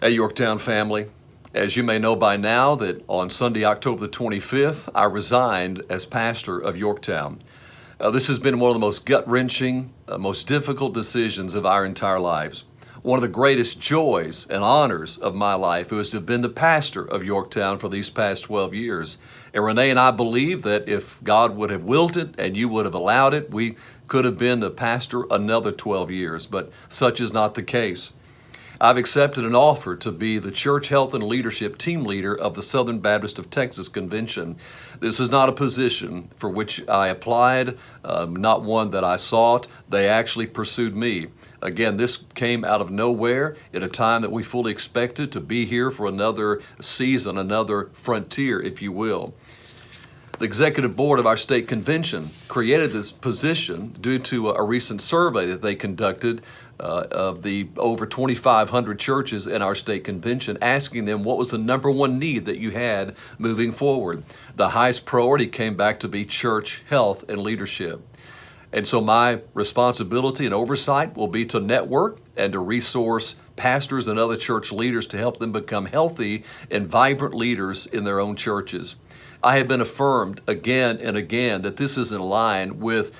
Hey, Yorktown family. As you may know by now, that on Sunday, October the 25th, I resigned as pastor of Yorktown. This has been one of the most gut-wrenching, most difficult decisions of our entire lives. One of the greatest joys and honors of my life was to have been the pastor of Yorktown for these past 12 years. And Renee and I believe that if God would have willed it and you would have allowed it, we could have been the pastor another 12 years, but such is not the case. I've accepted an offer to be the Church Health and Leadership Team Leader of the Southern Baptist of Texas Convention. This is not a position for which I applied, not one that I sought. They actually pursued me. Again, this came out of nowhere at a time that we fully expected to be here for another season, another frontier, if you will. The executive board of our state convention created this position due to a recent survey that they conducted of the over 2,500 churches in our state convention, asking them what was the number one need that you had moving forward. The highest priority came back to be church health and leadership. And so my responsibility and oversight will be to network and to resource pastors and other church leaders to help them become healthy and vibrant leaders in their own churches. I have been affirmed again and again that this is in line with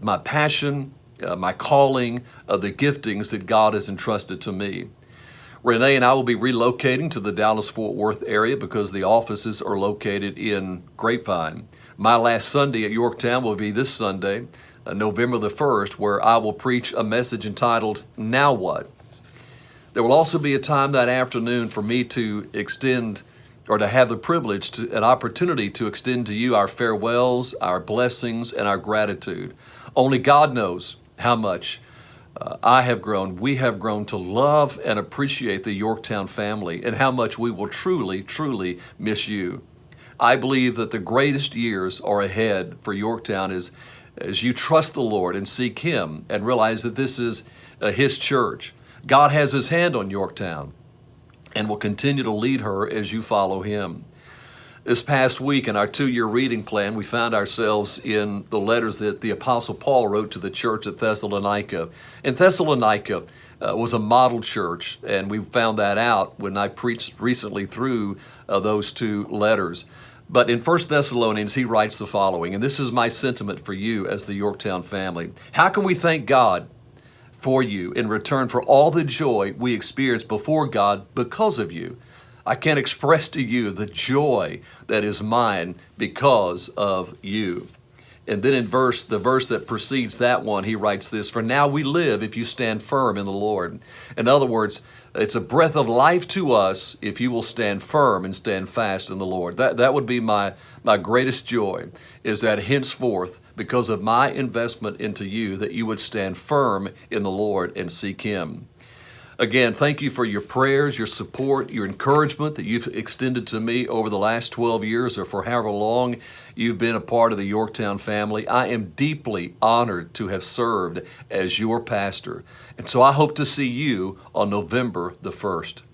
my passion, my calling, the giftings that God has entrusted to me. Renee and I will be relocating to the Dallas-Fort Worth area because the offices are located in Grapevine. My last Sunday at Yorktown will be this Sunday, November the 1st, where I will preach a message entitled, Now What? There will also be a time that afternoon for me to extend or to have the privilege, an opportunity to extend to you our farewells, our blessings, and our gratitude. Only God knows how much I have grown, we have grown to love and appreciate the Yorktown family, and how much we will truly, truly miss you. I believe that the greatest years are ahead for Yorktown as you trust the Lord and seek Him and realize that this is His church. God has His hand on Yorktown and will continue to lead her as you follow Him. This past week in our 2-year reading plan, we found ourselves in the letters that the Apostle Paul wrote to the church at Thessalonica. And Thessalonica was a model church, and we found that out when I preached recently through those 2 letters. But in 1 Thessalonians, he writes the following, and this is my sentiment for you as the Yorktown family. How can we thank God for you in return for all the joy we experience before God because of you? I can't express to you the joy that is mine because of you. And then in the verse that precedes that one, he writes this, for now we live if you stand firm in the Lord. In other words, it's a breath of life to us if you will stand firm and stand fast in the Lord. That would be my greatest joy, is that henceforth, because of my investment into you, that you would stand firm in the Lord and seek Him. Again, thank you for your prayers, your support, your encouragement that you've extended to me over the last 12 years or for however long you've been a part of the Yorktown family. I am deeply honored to have served as your pastor. And so I hope to see you on November the 1st.